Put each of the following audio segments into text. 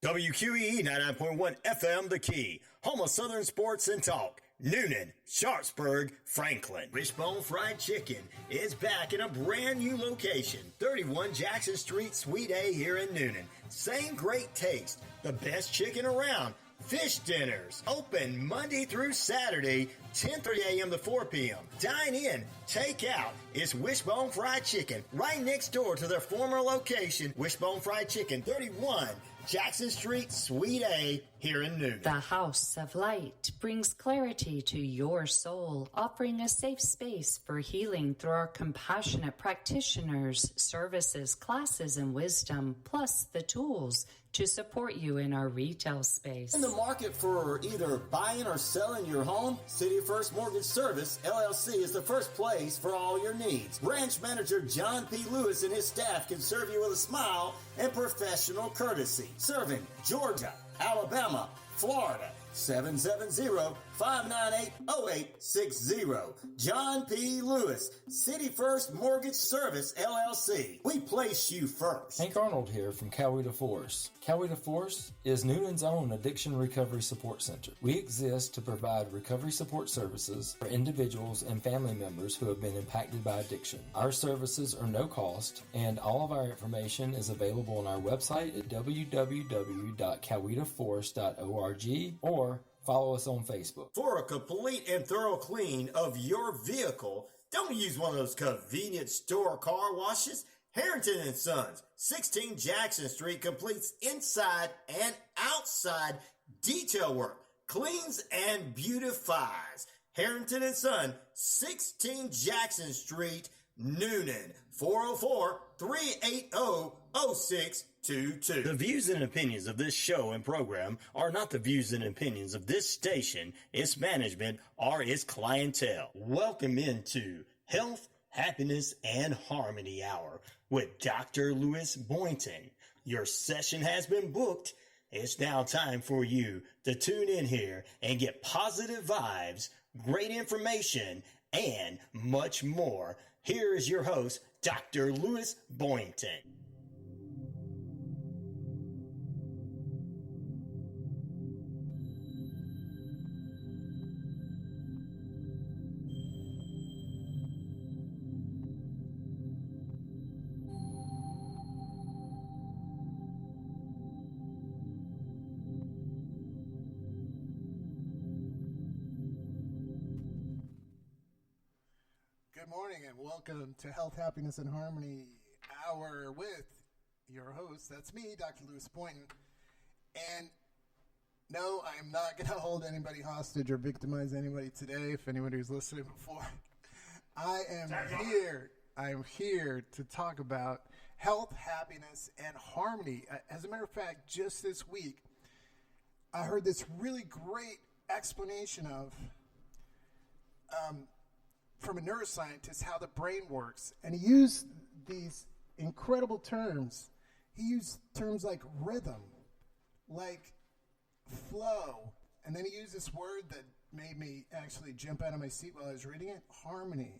WQEE 99.1 FM The Key, home of Southern Sports and Talk. Noonan, Sharpsburg, Franklin. Wishbone Fried Chicken is back in a brand new location, 31 Jackson Street, Suite A here in Noonan. Same great taste, the best chicken around. Fish dinners, open Monday through Saturday, 10:30 a.m. to 4 p.m. Dine in, take out. It's Wishbone Fried Chicken, right next door to their former location, Wishbone Fried Chicken, 31 Jackson Street, Suite A, here in Noonan. The House of Light brings clarity to your soul, offering a safe space for healing through our compassionate practitioners, services, classes, and wisdom, plus the tools to support you in our retail space. In the market for either buying or selling your home, City First Mortgage Service, LLC is the first place for all your needs. Branch Manager John P. Lewis and his staff can serve you with a smile and professional courtesy. Serving Georgia, Alabama, Florida, 770-598-0860. John P. Lewis, City First Mortgage Service, LLC. We place you first. Hank Arnold here from Coweta Force. Coweta Force is Noonan's own addiction recovery support center. We exist to provide recovery support services for individuals and family members who have been impacted by addiction. Our services are no cost, and all of our information is available on our website at www.cowetaforce.org or follow us on Facebook. For a complete and thorough clean of your vehicle, don't use one of those convenient store car washes. Harrington and Sons, 16 Jackson Street, completes inside and outside detail work, cleans and beautifies. Harrington and Son, 16 Jackson Street, Noonan, 404-380-0622. The views and opinions of this show and program are not the views and opinions of this station, its management, or its clientele. Welcome into Health, Happiness, and Harmony Hour with Dr. Lewis Boynton. Your session has been booked. It's now time for you to tune in here and get positive vibes, great information, and much more. Here is your host, Dr. Lewis Boynton. Good morning and welcome to Health, Happiness, and Harmony Hour with your host. That's me, Dr. Lewis Boynton. And no, I am not going to hold anybody hostage or victimize anybody today. If anybody was listening before, I am here to talk about health, happiness, and harmony. As a matter of fact, just this week, I heard this really great explanation of from a neuroscientist how the brain works. And he used these incredible terms. He used terms like rhythm, like flow, and then he used this word that made me actually jump out of my seat while I was reading it, harmony.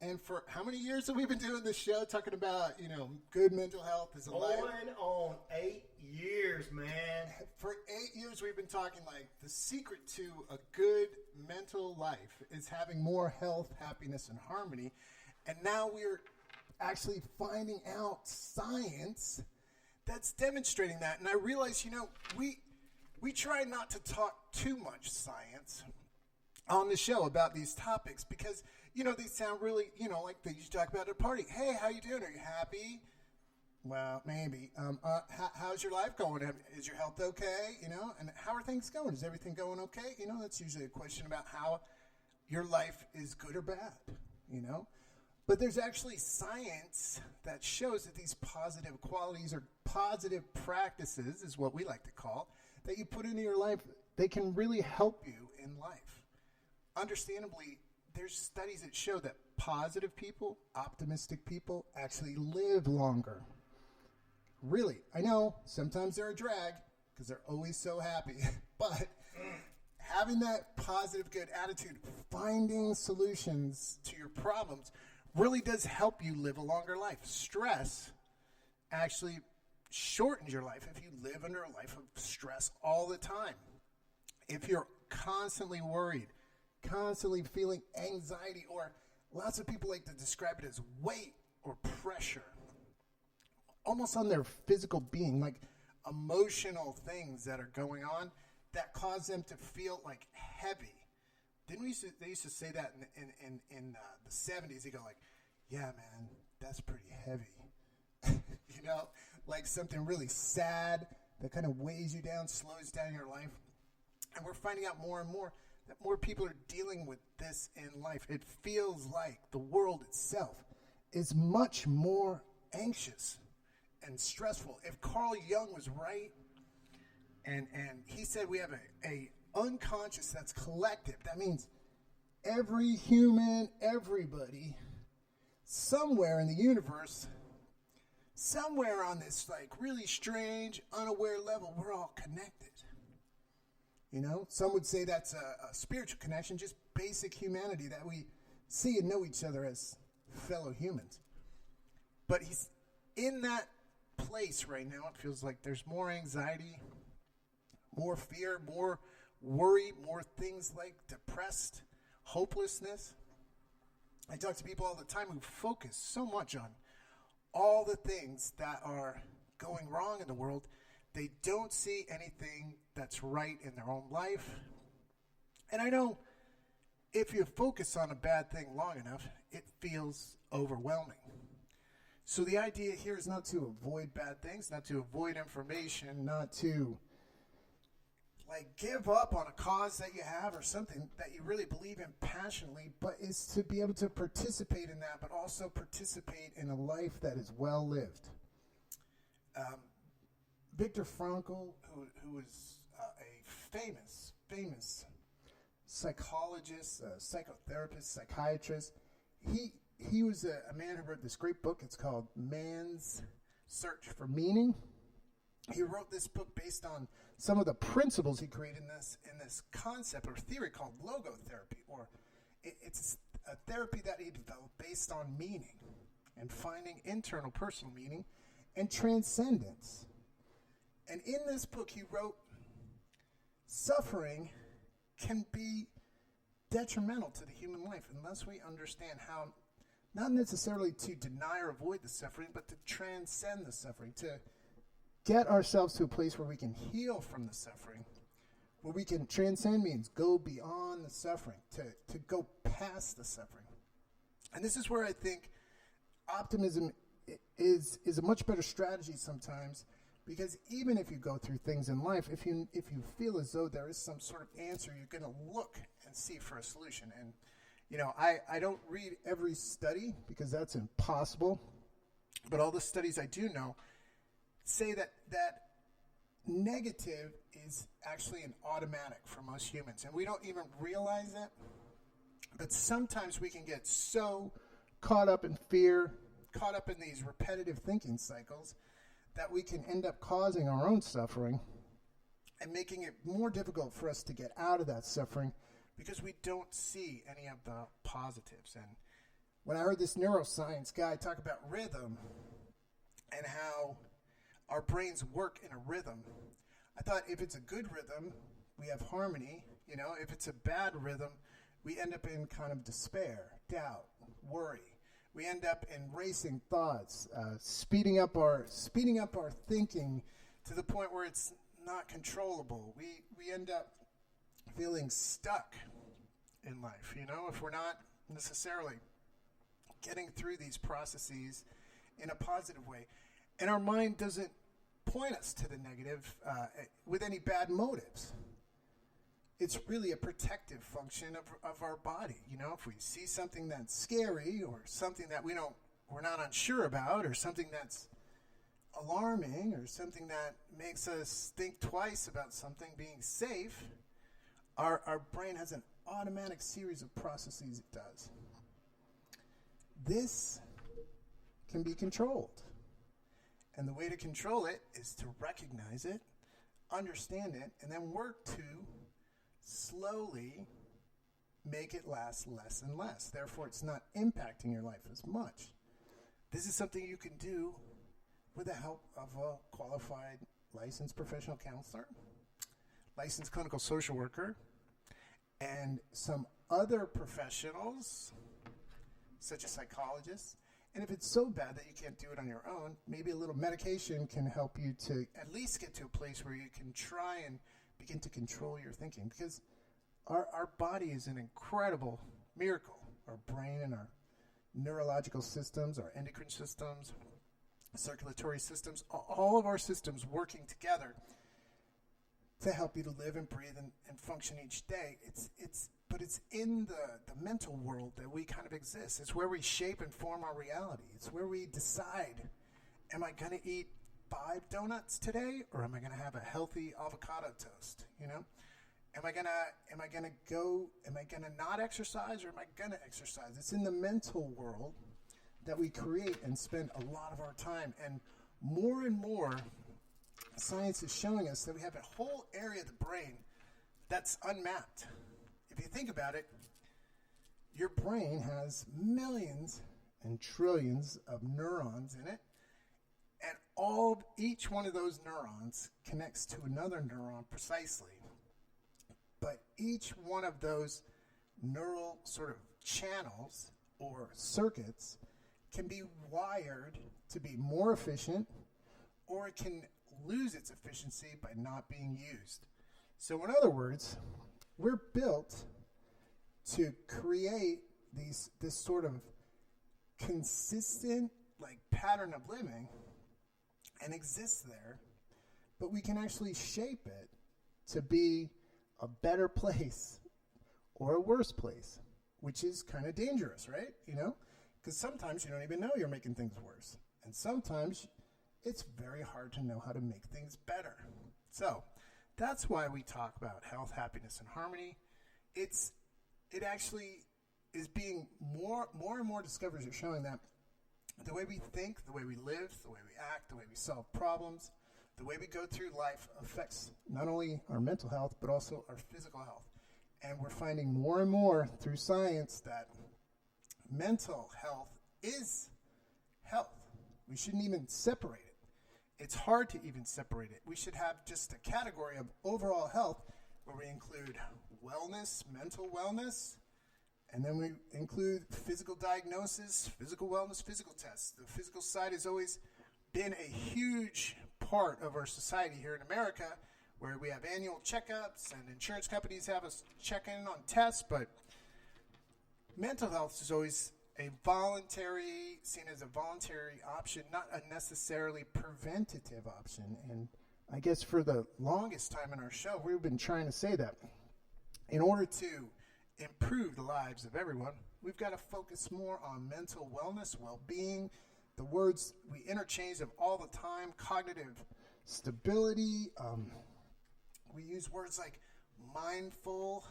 And for how many years have we been doing this show talking about, good mental health is a life? Going on 8 years, man. For 8 years we've been talking like the secret to a good mental life is having more health, happiness, and harmony. And now we're actually finding out science that's demonstrating that. And I realize, we try not to talk too much science on the show about these topics because, they sound really, like they used to talk about at a party. Hey, how you doing? Are you happy? Well, maybe. How's your life going? Is your health okay? And how are things going? Is everything going okay? That's usually a question about how your life is good or bad, But there's actually science that shows that these positive qualities or positive practices is what we like to call, that you put into your life, they can really help you in life. Understandably, there's studies that show that positive people, optimistic people actually live longer. Really, I know sometimes they're a drag because they're always so happy, but having that positive, good attitude, finding solutions to your problems really does help you live a longer life. Stress actually shortens your life if you live under a life of stress all the time. If you're constantly worried, constantly feeling anxiety, or lots of people like to describe it as weight or pressure, almost on their physical being, like emotional things that are going on that cause them to feel like heavy. They used to say that in the 70s. They go like, yeah, man, that's pretty heavy. You know, like something really sad that kind of weighs you down, slows down your life. And we're finding out more and more that more people are dealing with this in life. It feels like the world itself is much more anxious and stressful. If Carl Jung was right, and he said we have a unconscious that's collective, that means every human, everybody, somewhere in the universe, somewhere on this like really strange, unaware level, we're all connected. You know, some would say that's a spiritual connection, just basic humanity that we see and know each other as fellow humans. But he's in that place right now. It feels like there's more anxiety, more fear, more worry, more things like depressed, hopelessness. I talk to people all the time who focus so much on all the things that are going wrong in the world. They don't see anything that's right in their own life. And I know if you focus on a bad thing long enough, it feels overwhelming. So the idea here is not to avoid bad things, not to avoid information, not to like give up on a cause that you have or something that you really believe in passionately, but is to be able to participate in that, but also participate in a life that is well lived. Viktor Frankl, who was a famous psychologist, psychotherapist, psychiatrist, he was a man who wrote this great book. It's called Man's Search for Meaning. He wrote this book based on some of the principles he created in this concept or theory called logotherapy, or it's a therapy that he developed based on meaning and finding internal personal meaning and transcendence. And in this book, he wrote, suffering can be detrimental to the human life unless we understand how, not necessarily to deny or avoid the suffering, but to transcend the suffering, to get ourselves to a place where we can heal from the suffering, where we can transcend means go beyond the suffering, to go past the suffering. And this is where I think optimism is a much better strategy sometimes. Because even if you go through things in life, if you feel as though there is some sort of answer, you're going to look and see for a solution. And, you know, I don't read every study because that's impossible. But all the studies I do know say that negative is actually an automatic for most humans. And we don't even realize it. But sometimes we can get so caught up in fear, caught up in these repetitive thinking cycles, that we can end up causing our own suffering and making it more difficult for us to get out of that suffering because we don't see any of the positives. And when I heard this neuroscience guy talk about rhythm and how our brains work in a rhythm, I thought if it's a good rhythm, we have harmony. You know, if it's a bad rhythm, we end up in kind of despair, doubt, worry. We end up in racing thoughts, speeding up our thinking to the point where it's not controllable. We end up feeling stuck in life, you know, if we're not necessarily getting through these processes in a positive way. And our mind doesn't point us to the negative with any bad motives. It's really a protective function of our body. You know, if we see something that's scary or something that we're not unsure about, or something that's alarming, or something that makes us think twice about something being safe, our brain has an automatic series of processes it does. This can be controlled. And the way to control it is to recognize it, understand it, and then work to slowly make it last less and less. Therefore, it's not impacting your life as much. This is something you can do with the help of a qualified licensed professional counselor, licensed clinical social worker, and some other professionals, such as psychologists. And if it's so bad that you can't do it on your own, maybe a little medication can help you to at least get to a place where you can try and begin to control your thinking. Because our body is an incredible miracle. Our brain and our neurological systems, our endocrine systems, circulatory systems, all of our systems working together to help you to live and breathe and function each day. But it's in the mental world that we kind of exist. It's where we shape and form our reality. It's where we decide, am I going to eat 5 donuts today, or am I going to have a healthy avocado toast? You know, am I going to not exercise, or am I going to exercise? It's in the mental world that we create and spend a lot of our time. And more science is showing us that we have a whole area of the brain that's unmapped. If you think about it, your brain has millions and trillions of neurons in it, and each one of those neurons connects to another neuron precisely. But each one of those neural sort of channels or circuits can be wired to be more efficient, or it can lose its efficiency by not being used. So in other words, we're built to create this sort of consistent pattern of living and exist there, but we can actually shape it to be a better place or a worse place, which is kind of dangerous, right? You know, because sometimes you don't even know you're making things worse, and sometimes it's very hard to know how to make things better. So that's why we talk about health, happiness, and harmony. It actually is being more and more discoveries are showing that the way we think, the way we live, the way we act, the way we solve problems, the way we go through life affects not only our mental health, but also our physical health. And we're finding more and more through science that mental health is health. We shouldn't even separate it. It's hard to even separate it. We should have just a category of overall health where we include wellness, mental wellness, and then we include physical diagnosis, physical wellness, physical tests. The physical side has always been a huge part of our society here in America, where we have annual checkups and insurance companies have us check in on tests, but mental health is always seen as a voluntary option, not a necessarily preventative option. And I guess for the longest time in our show, we've been trying to say that in order to improve the lives of everyone, we've got to focus more on mental wellness, well-being. The words we interchange them all the time: cognitive stability. We use words like mindful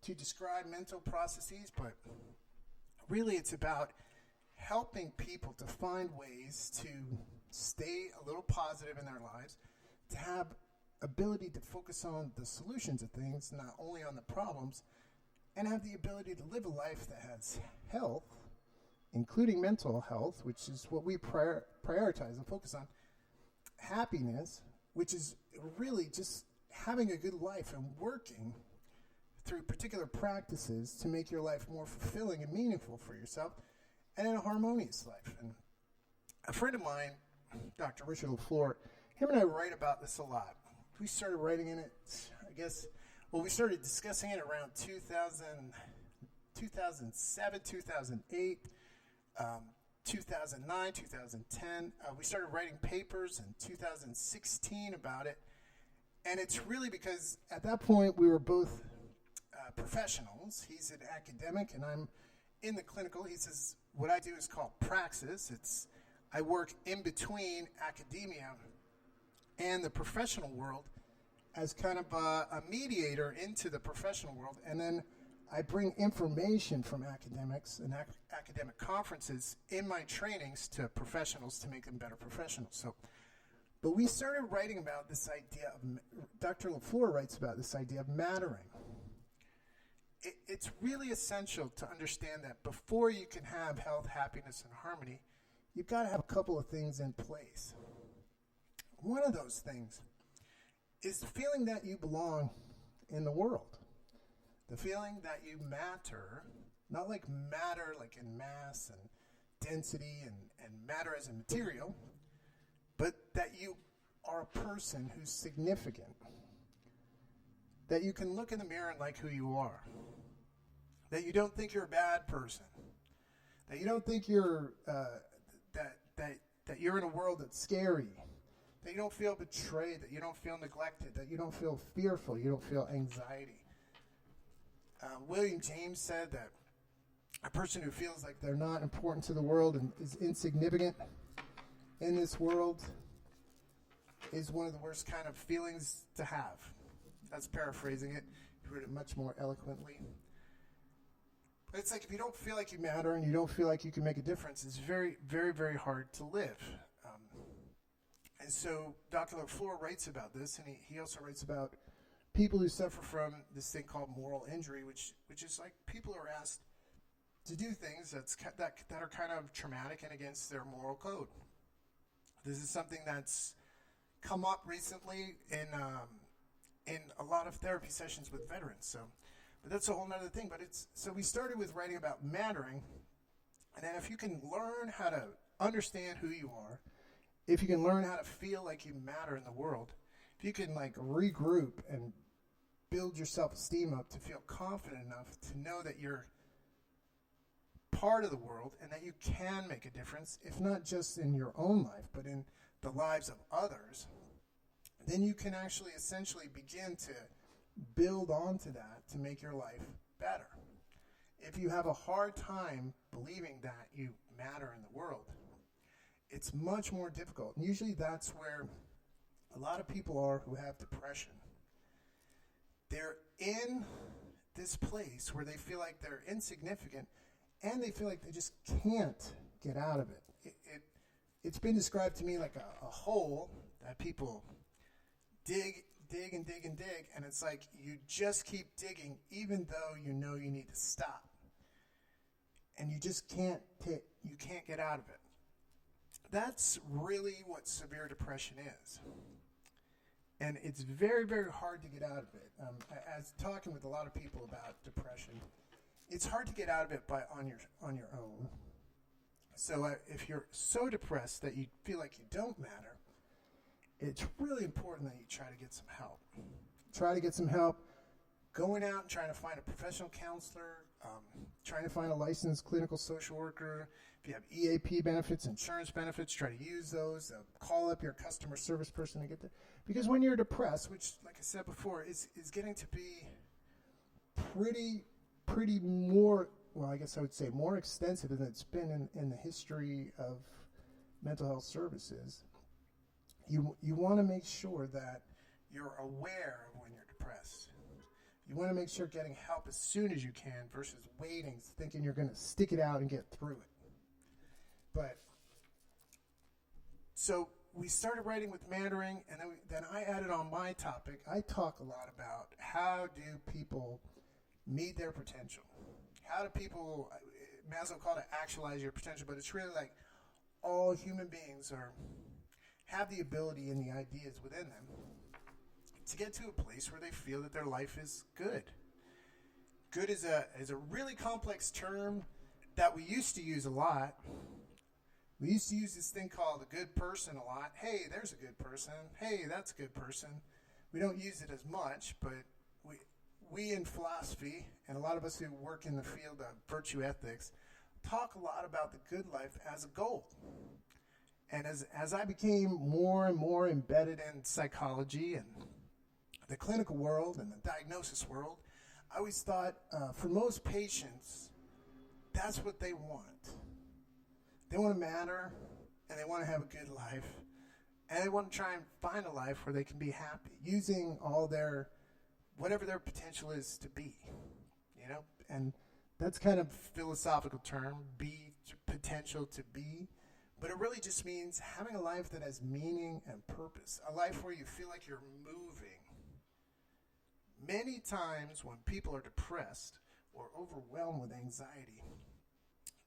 to describe mental processes, but really it's about helping people to find ways to stay a little positive in their lives, to have ability to focus on the solutions of things, not only on the problems, and have the ability to live a life that has health, including mental health, which is what we prioritize and focus on, happiness, which is really just having a good life and working through particular practices to make your life more fulfilling and meaningful for yourself, and a harmonious life. And a friend of mine, Dr. Richard LaFleur, him and I write about this a lot. We started writing in it, we started discussing it around 2007, 2008, 2009, 2010. We started writing papers in 2016 about it. And it's really because at that point we were both professionals. He's an academic and I'm in the clinical. He says what I do is called praxis. I work in between academia and the professional world as kind of a mediator into the professional world. And then I bring information from academics and academic conferences in my trainings to professionals to make them better professionals. But we started writing about this idea of, Dr. LaFleur writes about this idea of mattering. It's really essential to understand that before you can have health, happiness, and harmony, you've got to have a couple of things in place. One of those things is the feeling that you belong in the world. The feeling that you matter, not like matter like in mass and density and matter as a material, but that you are a person who's significant. That you can look in the mirror and like who you are. That you don't think you're a bad person. That you don't think you're that you're in a world that's scary. That you don't feel betrayed. That you don't feel neglected. That you don't feel fearful. You don't feel anxiety. William James said that a person who feels like they're not important to the world and is insignificant in this world is one of the worst kind of feelings to have. That's paraphrasing it. He wrote it much more eloquently. But it's like if you don't feel like you matter and you don't feel like you can make a difference, it's very, very, very hard to live. And so Dr. LaFleur writes about this, and he also writes about people who suffer from this thing called moral injury, which is like people who are asked to do things that are kind of traumatic and against their moral code. This is something that's come up recently in a lot of therapy sessions with veterans. But that's a whole other thing. So we started with writing about mattering, and then if you can learn how to understand who you are, if you can learn how to feel like you matter in the world, if you can like regroup and build your self-esteem up to feel confident enough to know that you're part of the world and that you can make a difference, if not just in your own life, but in the lives of others, then you can actually essentially begin to build onto that to make your life better. If you have a hard time believing that you matter in the world, it's much more difficult. And usually that's where a lot of people are who have depression. They're in this place where they feel like they're insignificant and they feel like they just can't get out of it. It's been described to me like a hole that people dig and dig and dig, and it's like you just keep digging even though you know you need to stop. And you just can't get out of it. That's really what severe depression is. And it's very, very hard to get out of it. As talking with a lot of people about depression, it's hard to get out of it on your own. So if you're so depressed that you feel like you don't matter, it's really important that you try to get some help. Try to get some help going out and trying to find a professional counselor, trying to find a licensed clinical social worker. If you have EAP benefits, insurance benefits, try to use those. Call up your customer service person to get there. Because when you're depressed, which, like I said before, is getting to be pretty more, well, I guess I would say more extensive than it's been in the history of mental health services. You want to make sure that you're aware of when you're depressed. You want to make sure getting help as soon as you can versus waiting, thinking you're going to stick it out and get through it. But so we started writing with mattering, and then I added on my topic. I talk a lot about how do people meet their potential. How do people, Maslow called it actualize your potential, but it's really like all human beings have the ability and the ideas within them to get to a place where they feel that their life is good. Good is a really complex term that we used to use a lot. We used to use this thing called a good person a lot. Hey, there's a good person. Hey, that's a good person. We don't use it as much, but we in philosophy, and a lot of us who work in the field of virtue ethics, talk a lot about the good life as a goal. And as I became more and more embedded in psychology and the clinical world and the diagnosis world, I always thought for most patients, that's what they want. They want to matter, and they want to have a good life, and they want to try and find a life where they can be happy, using all whatever their potential is to be, and that's kind of a philosophical term, potential to be, but it really just means having a life that has meaning and purpose, a life where you feel like you're moving. Many times when people are depressed or overwhelmed with anxiety,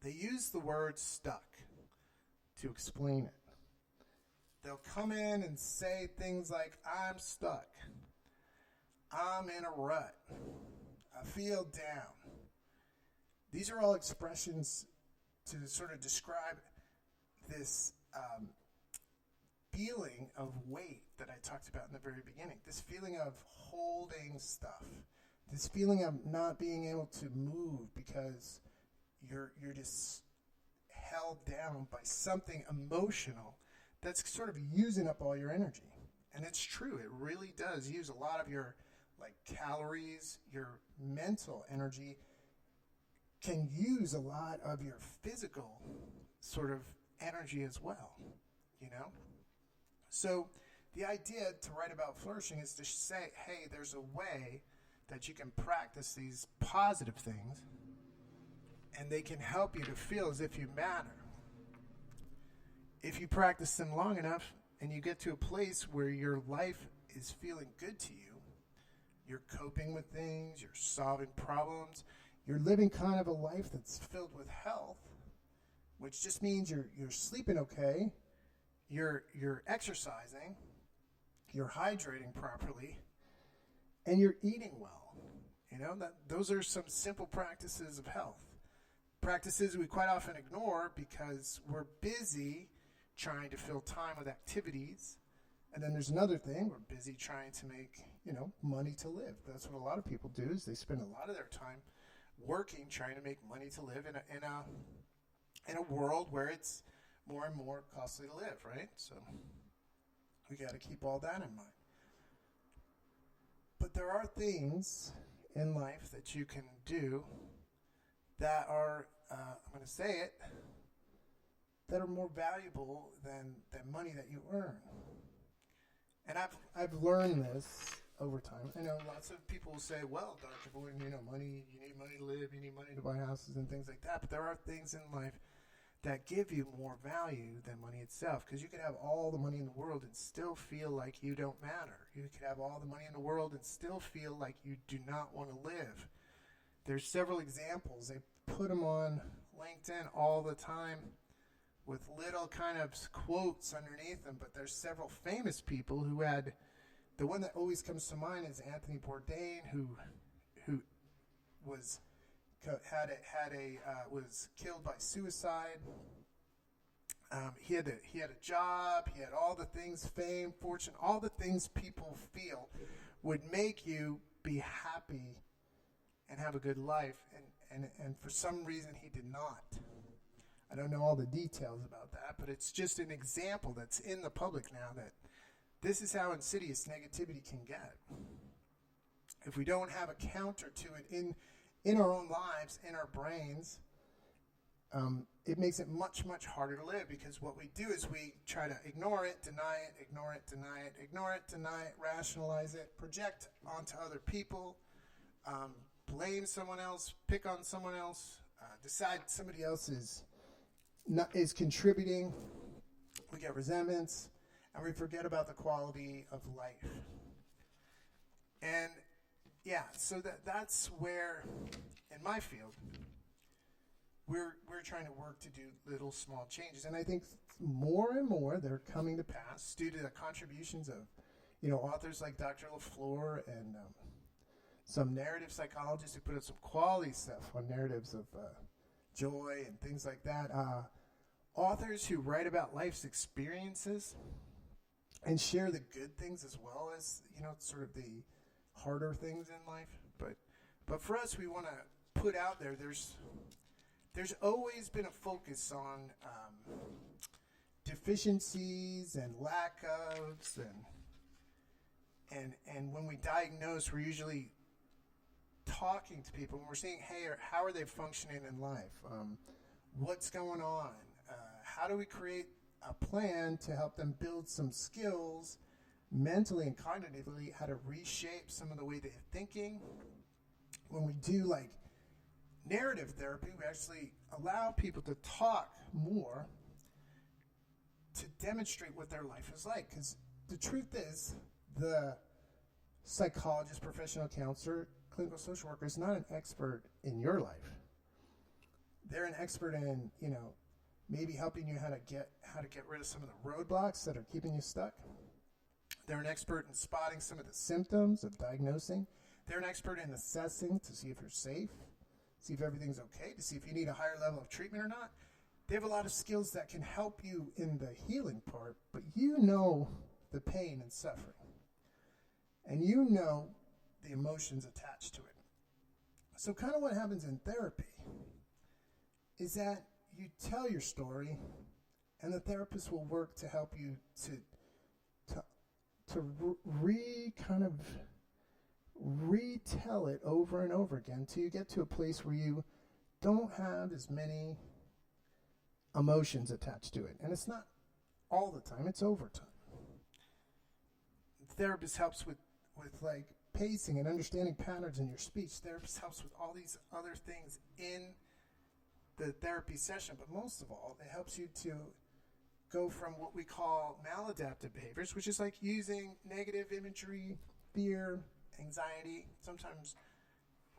they use the word stuck to explain it. They'll come in and say things like, I'm stuck. I'm in a rut. I feel down. These are all expressions to sort of describe this feeling of weight that I talked about in the very beginning. This feeling of holding stuff. This feeling of not being able to move because you're just held down by something emotional that's sort of using up all your energy. And it's true, it really does use a lot of your calories. Your mental energy can use a lot of your physical sort of energy as well, So the idea to write about flourishing is to say, hey, there's a way that you can practice these positive things and they can help you to feel as if you matter. If you practice them long enough and you get to a place where your life is feeling good to you, you're coping with things, you're solving problems, you're living kind of a life that's filled with health, which just means you're sleeping okay, you're exercising, you're hydrating properly, and you're eating well. Those are some simple practices of health. Practices we quite often ignore because we're busy trying to fill time with activities. And then there's another thing, we're busy trying to make, money to live. That's what a lot of people do, is they spend a lot of their time working, trying to make money to live in a world where it's more and more costly to live, right? So we got to keep all that in mind. But there are things in life that you can do that are, I'm going to say it, that are more valuable than money that you earn. And I've learned this over time. I know lots of people say, well, Dr. Boynton, money, you need money to live, you need money to buy houses and things like that. But there are things in life that give you more value than money itself. Because you could have all the money in the world and still feel like you don't matter. You could have all the money in the world and still feel like you do not want to live. There's several examples. They put them on LinkedIn all the time with little kind of quotes underneath them, but there's several famous people who had, the one that always comes to mind is Anthony Bourdain, who was was killed by suicide. He had a job, he had all the things, fame, fortune, all the things people feel would make you be happy and have a good life, and for some reason he did not. I don't know all the details about that, but it's just an example that's in the public now that this is how insidious negativity can get. If we don't have a counter to it in our own lives, in our brains, it makes it much, much harder to live, because what we do is we try to ignore it, deny it, ignore it, deny it, ignore it, deny it, rationalize it, project onto other people, blame someone else, pick on someone else, decide somebody else is contributing. We get resentments, and we forget about the quality of life. And yeah, so that's where, in my field, we're trying to work to do little small changes. And I think more and more they're coming to pass due to the contributions of, authors like Dr. LaFleur and some narrative psychologists who put up some quality stuff on narratives of joy and things like that. Authors who write about life's experiences and share the good things as well as, sort of the harder things in life. But for us, we want to put out there, there's always been a focus on deficiencies and lack ofs, and when we diagnose, we're usually talking to people and we're saying, hey, how are they functioning in life? What's going on? How do we create a plan to help them build some skills mentally and cognitively, how to reshape some of the way they're thinking? When we do narrative therapy, we actually allow people to talk more to demonstrate what their life is like. Because the truth is, the psychologist, professional counselor, clinical social worker is not an expert in your life. They're an expert in, maybe helping you how to get rid of some of the roadblocks that are keeping you stuck. They're an expert in spotting some of the symptoms of diagnosing. They're an expert in assessing to see if you're safe, see if everything's okay, to see if you need a higher level of treatment or not. They have a lot of skills that can help you in the healing part, but you know the pain and suffering. And you know the emotions attached to it. So kind of what happens in therapy is that you tell your story, and the therapist will work to help you to retell it over and over again till you get to a place where you don't have as many emotions attached to it. And it's not all the time, it's over time. The therapist helps with like pacing and understanding patterns in your speech. Therapist helps with all these other things in the therapy session, but most of all, it helps you to go from what we call maladaptive behaviors, which is like using negative imagery, fear, anxiety, sometimes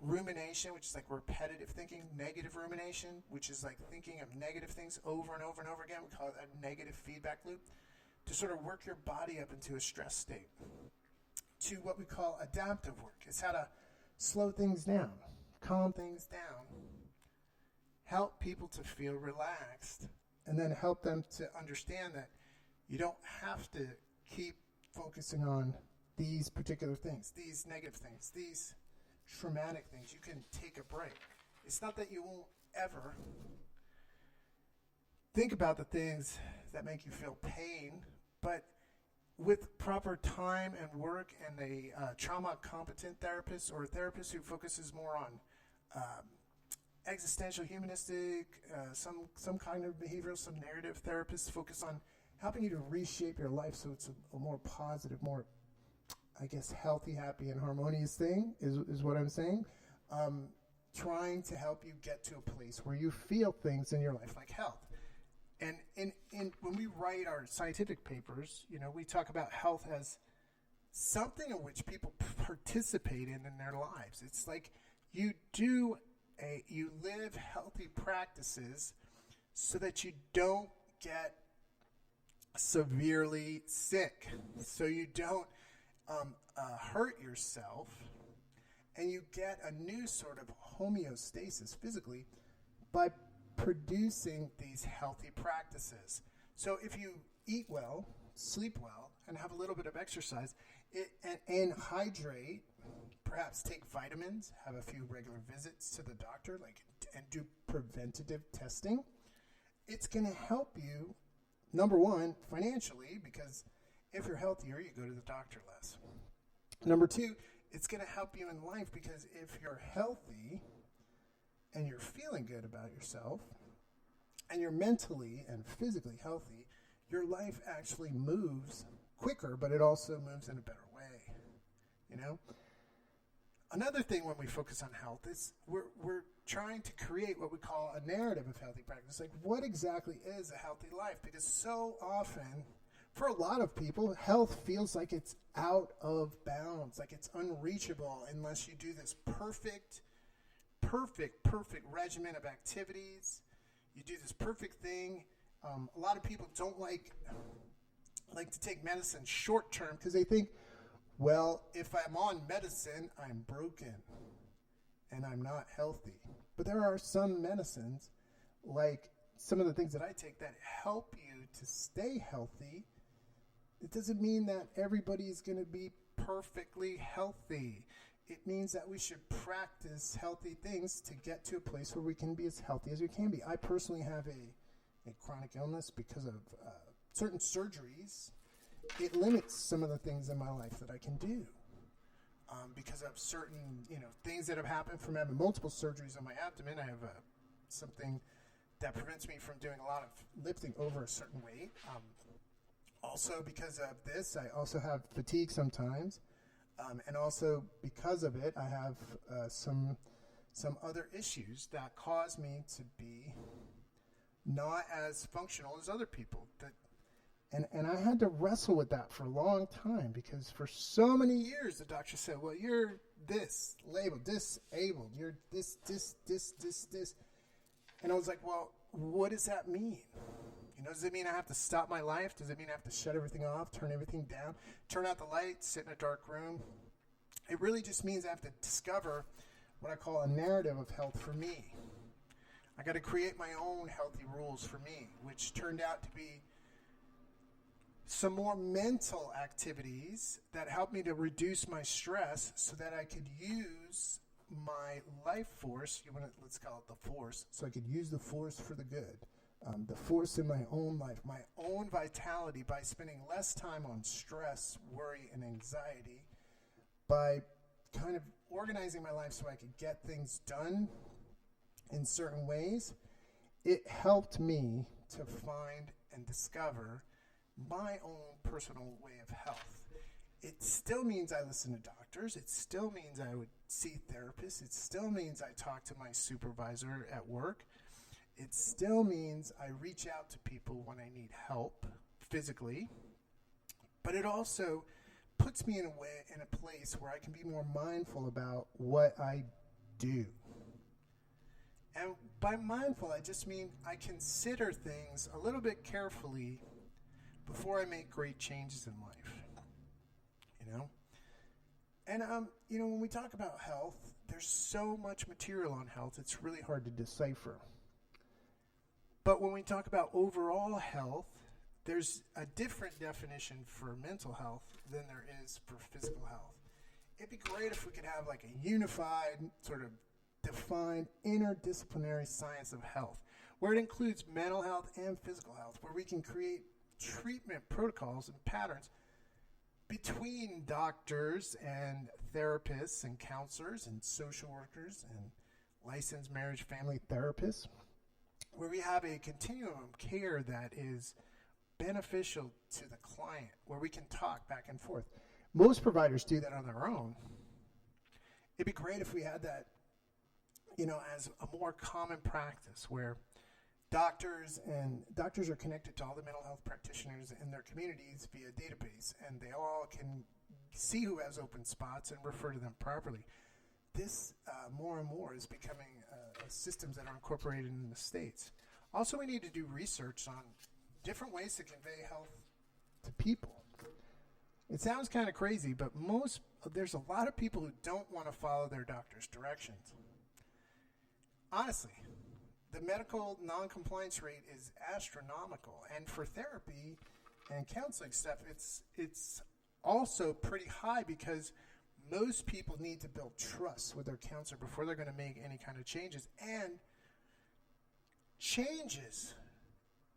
rumination, which is like repetitive thinking, negative rumination, which is like thinking of negative things over and over and over again. We call it a negative feedback loop, to sort of work your body up into a stress state, to what we call adaptive work. It's how to slow things down, calm things down, help people to feel relaxed, and then help them to understand that you don't have to keep focusing on these particular things, these negative things, these traumatic things. You can take a break. It's not that you won't ever think about the things that make you feel pain, but with proper time and work and a trauma-competent therapist, or a therapist who focuses more on existential, humanistic, some kind of behavioral, some narrative therapists focus on helping you to reshape your life so it's a more positive, more, I guess, healthy, happy, and harmonious thing is what I'm saying. Trying to help you get to a place where you feel things in your life like health. And when we write our scientific papers, we talk about health as something in which people participate in their lives. It's like you live healthy practices so that you don't get severely sick, so you don't hurt yourself, and you get a new sort of homeostasis physically by producing these healthy practices. So if you eat well, sleep well, and have a little bit of exercise, and hydrate, perhaps take vitamins, have a few regular visits to the doctor, and do preventative testing, it's going to help you, number one, financially, because if you're healthier, you go to the doctor less. Number two, it's going to help you in life, because if you're healthy and you're feeling good about yourself and you're mentally and physically healthy, your life actually moves quicker, but it also moves in a better way, Another thing when we focus on health is we're trying to create what we call a narrative of healthy practice. Like, what exactly is a healthy life? Because so often, for a lot of people, health feels like it's out of bounds, like it's unreachable unless you do this perfect regimen of activities. You do this perfect thing. A lot of people don't like to take medicine short term because they think, well, if I'm on medicine, I'm broken and I'm not healthy. But there are some medicines, like some of the things that I take, that help you to stay healthy. It doesn't mean that everybody is going to be perfectly healthy. It means that we should practice healthy things to get to a place where we can be as healthy as we can be. I personally have a chronic illness because of certain surgeries. It limits some of the things in my life that I can do because of certain, things that have happened from having multiple surgeries on my abdomen. I have something that prevents me from doing a lot of lifting over a certain weight. Also, because of this, I also have fatigue sometimes, and also because of it, I have some other issues that cause me to be not as functional as other people. And I had to wrestle with that for a long time, because for so many years the doctor said, well, you're this, labeled, disabled, you're this. And I was like, well, what does that mean? Does it mean I have to stop my life? Does it mean I have to shut everything off, turn everything down, turn out the lights, sit in a dark room? It really just means I have to discover what I call a narrative of health for me. I got to create my own healthy rules for me, which turned out to be some more mental activities that helped me to reduce my stress so that I could use my life force, let's call it the force, so I could use the force for the good. The force in my own life, my own vitality, by spending less time on stress, worry, and anxiety, by kind of organizing my life so I could get things done in certain ways. It helped me to find and discover my own personal way of health. It still means I listen to doctors. It still means I would see therapists. It still means I talk to my supervisor at work. It still means I reach out to people when I need help physically. But it also puts me in a place where I can be more mindful about what I do. And by mindful, I just mean I consider things a little bit carefully before I make great changes in life. And when we talk about health, there's so much material on health, it's really hard to decipher. But when we talk about overall health, there's a different definition for mental health than there is for physical health. It'd be great if we could have like a unified, sort of defined interdisciplinary science of health, where it includes mental health and physical health, where we can create treatment protocols and patterns between doctors and therapists and counselors and social workers and licensed marriage family therapists, where we have a continuum of care that is beneficial to the client, where we can talk back and forth. Most providers do that on their own. It'd be great if we had that, as a more common practice, where doctors are connected to all the mental health practitioners in their communities via database, and they all can see who has open spots and refer to them properly. This more and more is becoming systems that are incorporated in the States. Also, we need to do research on different ways to convey health to people. It sounds kind of crazy, but there's a lot of people who don't want to follow their doctor's directions. Honestly, the medical non-compliance rate is astronomical, and for therapy and counseling stuff, it's also pretty high because most people need to build trust with their counselor before they're going to make any kind of changes. And changes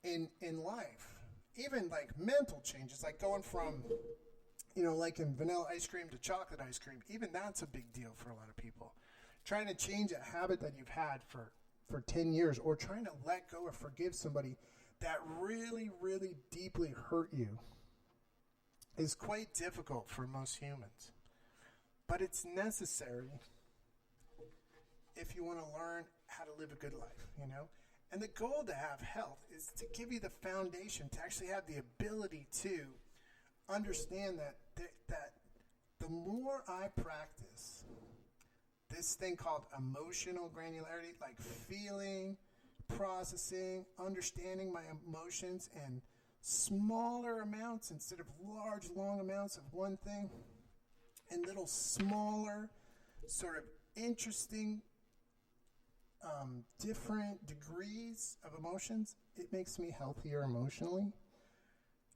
in life, even like mental changes, like going from, like in vanilla ice cream to chocolate ice cream, even that's a big deal for a lot of people. Trying to change a habit that you've had for 10 years, or trying to let go or forgive somebody that really, really deeply hurt you, is quite difficult for most humans. But it's necessary if you want to learn how to live a good life, And the goal to have health is to give you the foundation to actually have the ability to understand that the more I practice this thing called emotional granularity, like feeling, processing, understanding my emotions in smaller amounts instead of large, long amounts of one thing, and little smaller, sort of interesting, different degrees of emotions, it makes me healthier emotionally.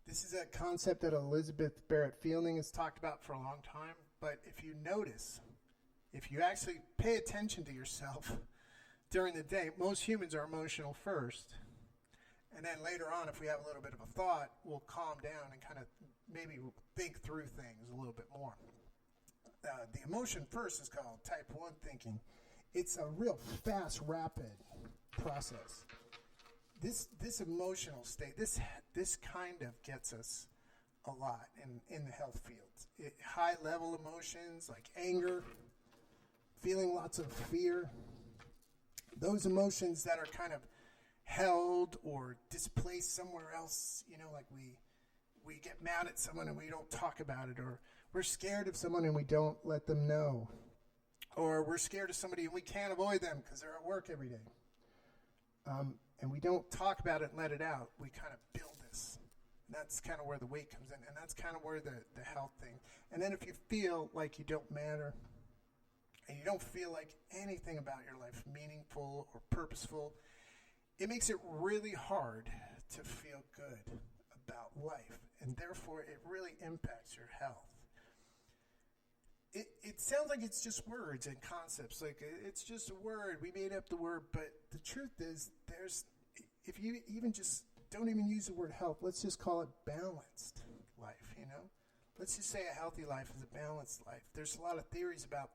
This is a concept that Elizabeth Barrett Fielding has talked about for a long time, but if you notice, if you actually pay attention to yourself during the day, most humans are emotional first. And then later on, if we have a little bit of a thought, we'll calm down and kind of maybe think through things a little bit more. The emotion first is called type 1 thinking. It's a real fast, rapid process. This emotional state, this kind of gets us a lot in the health field. High-level emotions like anger, feeling lots of fear, those emotions that are kind of held or displaced somewhere else, like we get mad at someone and we don't talk about it, or we're scared of someone and we don't let them know, or we're scared of somebody and we can't avoid them because they're at work every day. and we don't talk about it and let it out, we kind of build this. And that's kind of where the weight comes in, and that's kind of where the health thing. And then if you feel like you don't matter, and you don't feel like anything about your life meaningful or purposeful, it makes it really hard to feel good about life, and therefore it really impacts your health. It sounds like it's just words and concepts, like it's just a word, we made up the word, but the truth is if you even just don't even use the word health, let's just call it balanced life, Let's just say a healthy life is a balanced life. There's a lot of theories about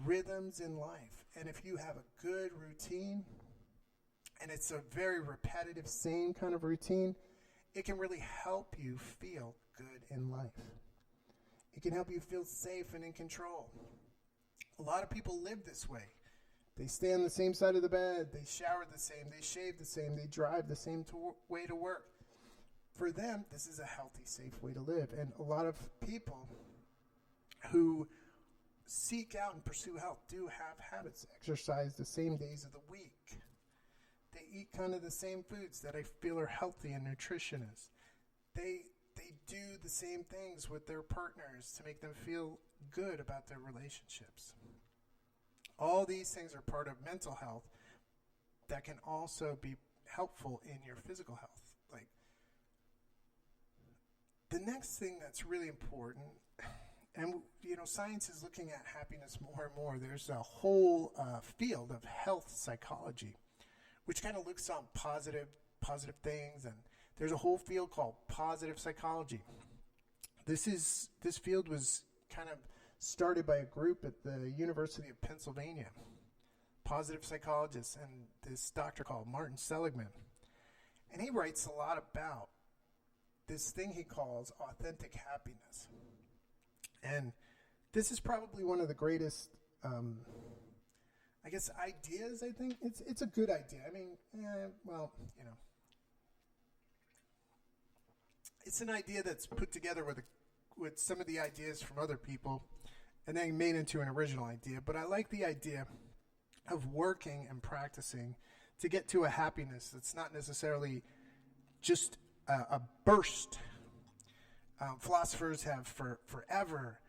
rhythms in life, and if you have a good routine, and it's a very repetitive, same kind of routine, it can really help you feel good in life. It can help you feel safe and in control. A lot of people live this way. They stay on the same side of the bed, they shower the same, they shave the same, they drive the same way to work. For them, this is a healthy, safe way to live. And a lot of people who seek out and pursue health do have habits. Exercise the same days of the week. They eat kind of the same foods that I feel are healthy and nutritious. They do the same things with their partners to make them feel good about their relationships. All these things are part of mental health that can also be helpful in your physical health. Like, the next thing that's really important, and science is looking at happiness more and more. There's a whole field of health psychology, which kind of looks on positive things, and there's a whole field called positive psychology. This field was kind of started by a group at the University of Pennsylvania, positive psychologists, and this doctor called Martin Seligman. And he writes a lot about this thing he calls authentic happiness. And this is probably one of the greatest ideas, I think. It's a good idea. I mean, it's an idea that's put together with some of the ideas from other people and then made into an original idea. But I like the idea of working and practicing to get to a happiness that's not necessarily just a burst. Philosophers have forever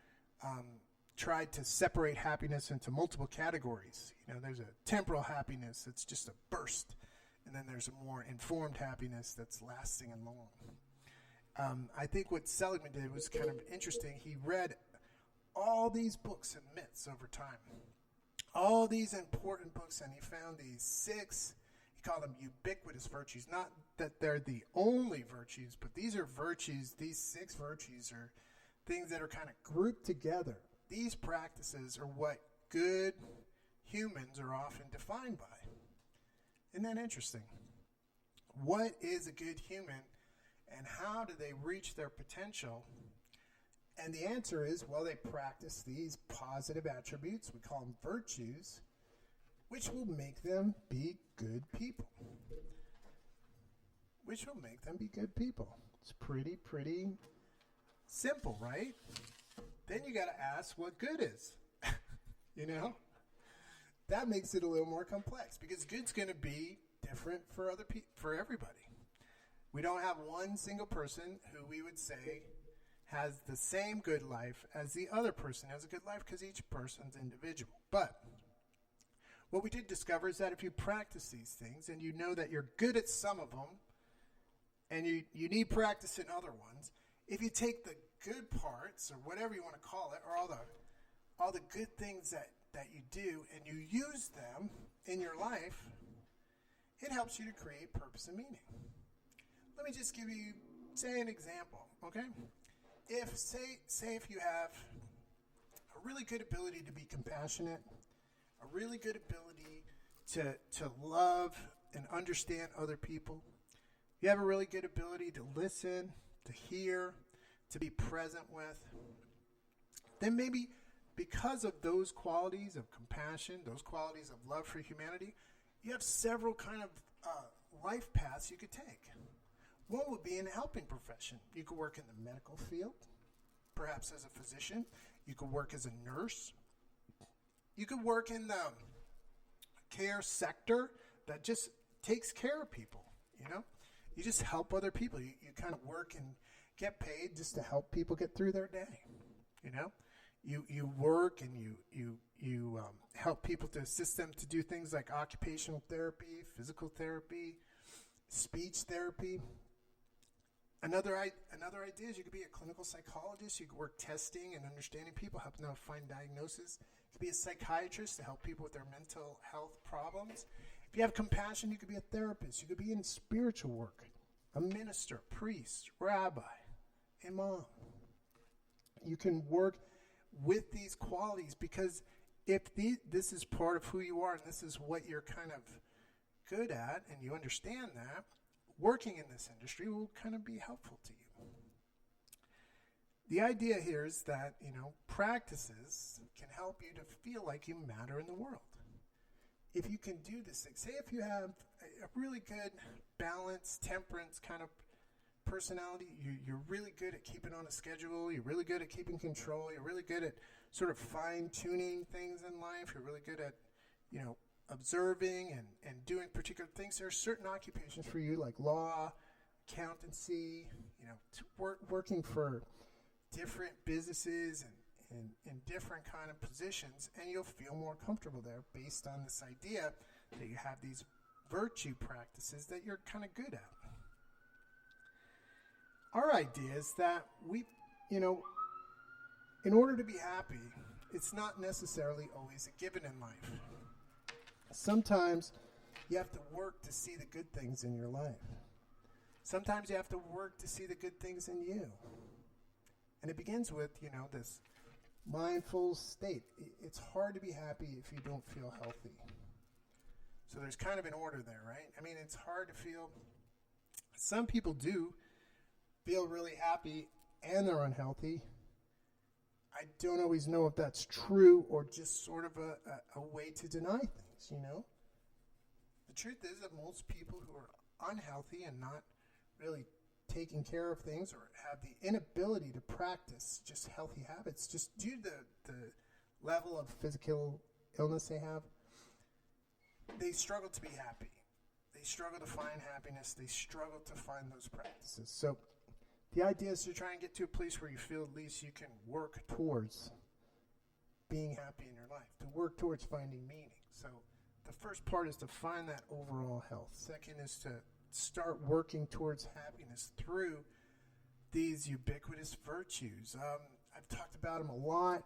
tried to separate happiness into multiple categories. There's a temporal happiness that's just a burst, and then there's a more informed happiness that's lasting and long. I think what Seligman did was kind of interesting. He read all these books and myths over time, all these important books, and he found these 6, he called them ubiquitous virtues. Not that they're the only virtues, but these are virtues, these 6 virtues are things that are kind of grouped together. These practices are what good humans are often defined by. Isn't that interesting? What is a good human, and how do they reach their potential? And the answer is, well, they practice these positive attributes, we call them virtues, which will make them be good people. Which will make them be good people. It's pretty simple, right? Then you got to ask what good is. That makes it a little more complex, because good's going to be different for everybody. We don't have one single person who we would say has the same good life as the other person has a good life, because each person's individual. But what we did discover is that if you practice these things and you know that you're good at some of them and you need practice in other ones, if you take the good parts, or whatever you want to call it, or all the good things that you do, and you use them in your life, it helps you to create purpose and meaning. Let me just give you, say, an example, okay? If you have a really good ability to be compassionate, a really good ability to love and understand other people, you have a really good ability to listen, to hear, to be present with, then maybe because of those qualities of compassion, those qualities of love for humanity, you have several kind of life paths you could take. One would be in a helping profession. You could work in the medical field, perhaps as a physician. You could work as a nurse. You could work in the care sector that just takes care of people, you know? You just help other people. You kind of work and get paid just to help people get through their day, you know? You work and you help people to assist them to do things like occupational therapy, physical therapy, speech therapy. Another idea is you could be a clinical psychologist. You could work testing and understanding people, helping them find diagnosis. You could be a psychiatrist to help people with their mental health problems. If you have compassion, you could be a therapist. You could be in spiritual work, a minister, priest, rabbi, imam. You can work with these qualities, because if this is part of who you are and this is what you're kind of good at and you understand that, working in this industry will kind of be helpful to you. The idea here is that, practices can help you to feel like you matter in the world. If you can do this thing, say if you have a really good balance, temperance kind of personality, you're really good at keeping on a schedule, you're really good at keeping control, you're really good at sort of fine-tuning things in life, you're really good at, observing and doing particular things. There are certain occupations for you, like law, accountancy, working for different businesses and different kind of positions, and you'll feel more comfortable there based on this idea that you have these virtue practices that you're kind of good at. Our idea is that in order to be happy, it's not necessarily always a given in life. Sometimes you have to work to see the good things in your life. Sometimes you have to work to see the good things in you. And it begins with, this mindful state. It's hard to be happy if you don't feel healthy. So there's kind of an order there, right? I mean, it's hard to feel. Some people do feel really happy and they're unhealthy. I don't always know if that's true or just sort of a way to deny things, The truth is that most people who are unhealthy and not really taking care of things or have the inability to practice just healthy habits, just due to the level of physical illness they have, they struggle to be happy. They struggle to find happiness. They struggle to find those practices. So the idea is to try and get to a place where you feel at least you can work towards being happy in your life, to work towards finding meaning. So the first part is to find that overall health. Second is to start working towards happiness through these ubiquitous virtues. I've talked about them a lot.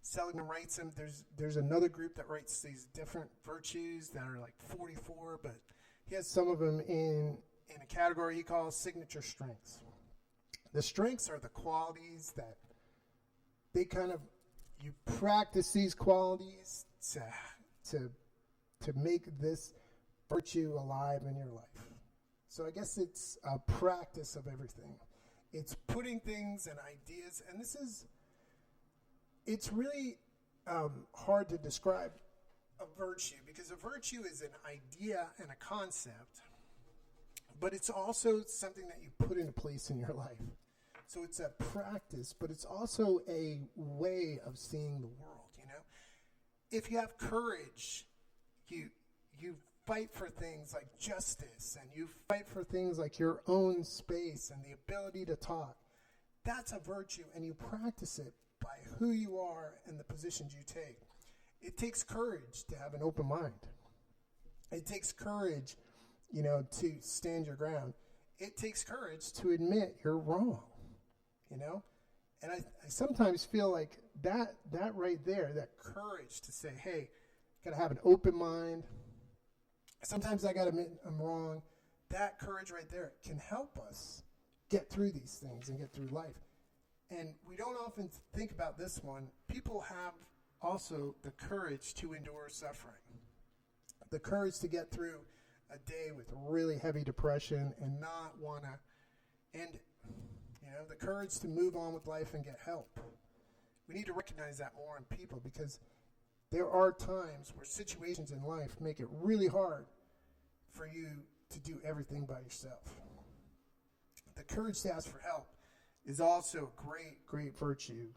Seligman writes them. There's another group that writes these different virtues that are like 44, but he has some of them in a category he calls signature strengths. The strengths are the qualities that you practice these qualities to make this virtue alive in your life. So I guess it's a practice of everything. It's putting things and ideas, and it's really hard to describe a virtue, because a virtue is an idea and a concept, but it's also something that you put into place in your life. So it's a practice, but it's also a way of seeing the world, If you have courage, you fight for things like justice, and you fight for things like your own space and the ability to talk. That's a virtue, and you practice it by who you are and the positions you take. It takes courage to have an open mind. It takes courage, to stand your ground. It takes courage to admit you're wrong, And I sometimes feel like that right there, that courage to say, hey, got to have an open mind. Sometimes I got to admit I'm wrong. That courage right there can help us get through these things and get through life. And we don't often think about this one. People have also the courage to endure suffering. The courage to get through a day with really heavy depression and not want to end it. The courage to move on with life and get help. We need to recognize that more in people, because there are times where situations in life make it really hard for you to do everything by yourself. The courage to ask for help is also a great, great virtue.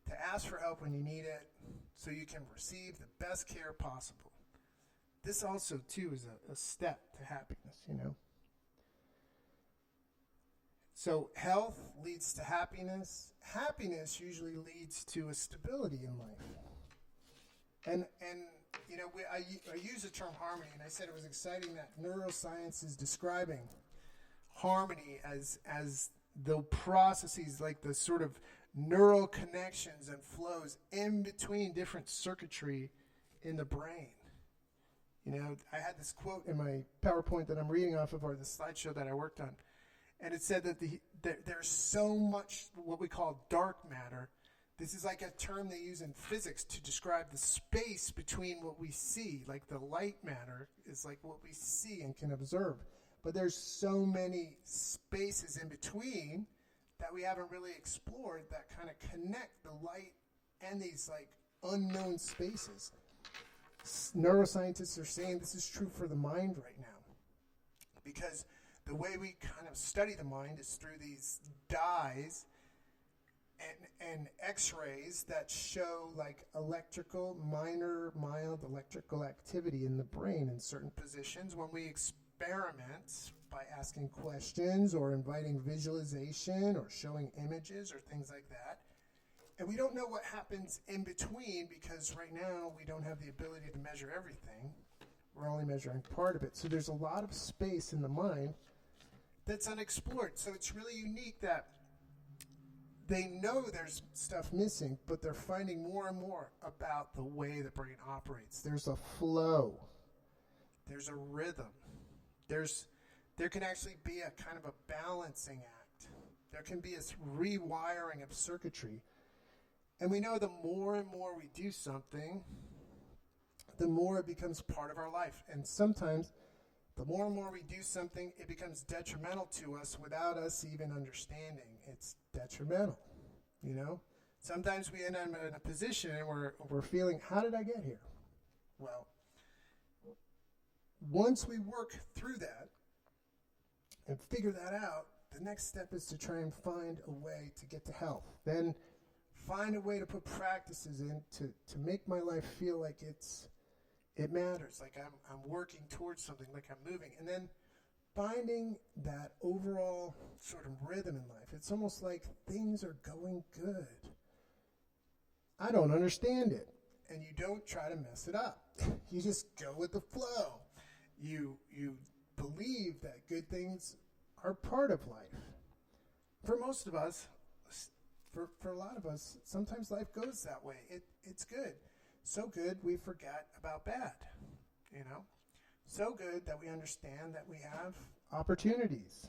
To ask for help when you need it so you can receive the best care possible. this also, too, is a step to happiness, you know. So health leads to happiness. Happiness usually leads to a stability in life. And you know, I use the term harmony, and I said it was exciting that neuroscience is describing harmony as the processes, like the sort of neural connections and flows in between different circuitry in the brain. You know, I had this quote in my PowerPoint that I'm reading off of, or the slideshow that I worked on, and it said that there's so much what we call dark matter. This is like a term they use in physics to describe the space between what we see. Like the light matter is like what we see and can observe. But there's so many spaces in between that we haven't really explored that kind of connect the light and these like unknown spaces. Neuroscientists are saying this is true for the mind right now, because the way we kind of study the mind is through these dyes and x-rays that show like mild electrical activity in the brain in certain positions. When we experiment by asking questions or inviting visualization or showing images or things like that, and we don't know what happens in between, because right now we don't have the ability to measure everything. We're only measuring part of it. So there's a lot of space in the mind that's unexplored. So it's really unique that they know there's stuff missing, but they're finding more and more about the way the brain operates. There's a flow. There's a rhythm. There can actually be a kind of a balancing act. There can be a rewiring of circuitry. And we know the more and more we do something, the more it becomes part of our life. And sometimes the more and more we do something, it becomes detrimental to us without us even understanding. It's detrimental, you know? Sometimes we end up in a position where we're feeling, how did I get here? Well, once we work through that and figure that out, the next step is to try and find a way to get to health. Then find a way to put practices in to make my life feel like it matters, like I'm working towards something, like I'm moving. And then finding that overall sort of rhythm in life. It's almost like things are going good. I don't understand it. And you don't try to mess it up. You just go with the flow. You believe that good things are part of life. For most of us, for a lot of us, sometimes life goes that way. It's good. So good we forget about bad, you know? So good that we understand that we have opportunities.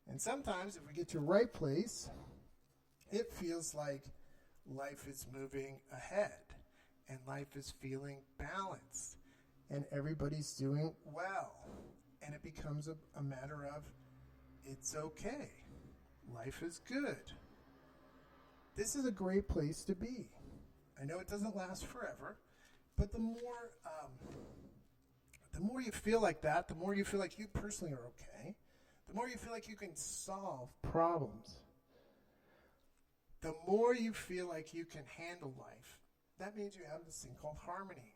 And sometimes if we get to the right place, it feels like life is moving ahead and life is feeling balanced and everybody's doing well. And it becomes a matter of, it's okay. Life is good. This is a great place to be. I know it doesn't last forever, but the more you feel like that, the more you feel like you personally are okay, the more you feel like you can solve problems, the more you feel like you can handle life. That means you have this thing called harmony.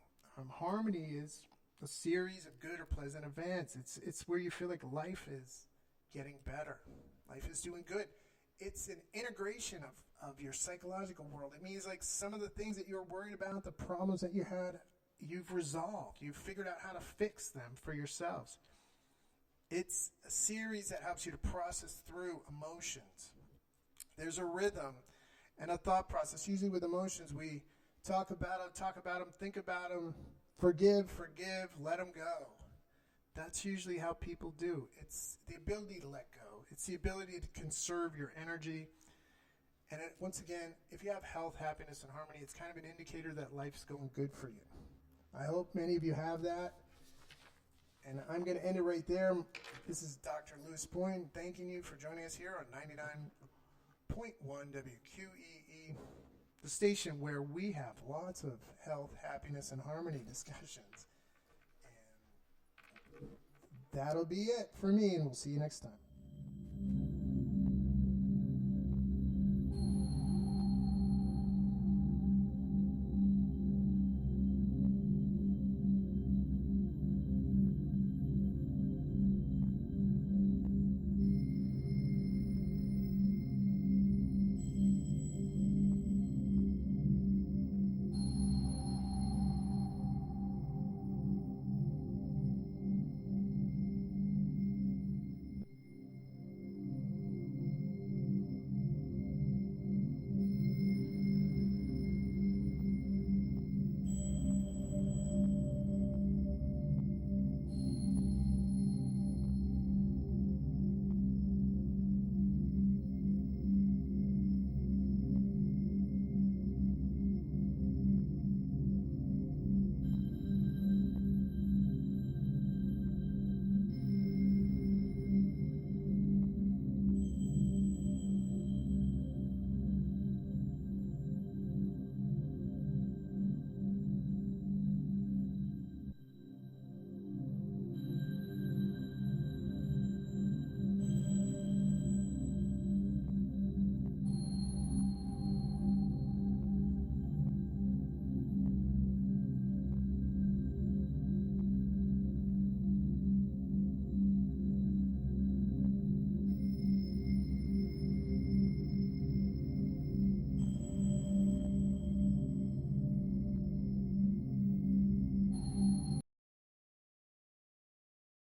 Harmony is a series of good or pleasant events. It's where you feel like life is getting better. Life is doing good. It's an integration of your psychological world. It means like some of the things that you're worried about, the problems that you had, you've resolved. You've figured out how to fix them for yourselves. It's a series that helps you to process through emotions. There's a rhythm and a thought process. Usually with emotions, we talk about them, think about them, forgive, let them go. That's usually how people do. It's the ability to let go. It's the ability to conserve your energy. And once again, if you have health, happiness, and harmony, it's kind of an indicator that life's going good for you. I hope many of you have that. And I'm going to end it right there. This is Dr. Lewis Boynton thanking you for joining us here on 99.1 WQEE, the station where we have lots of health, happiness, and harmony discussions. And that'll be it for me, and we'll see you next time.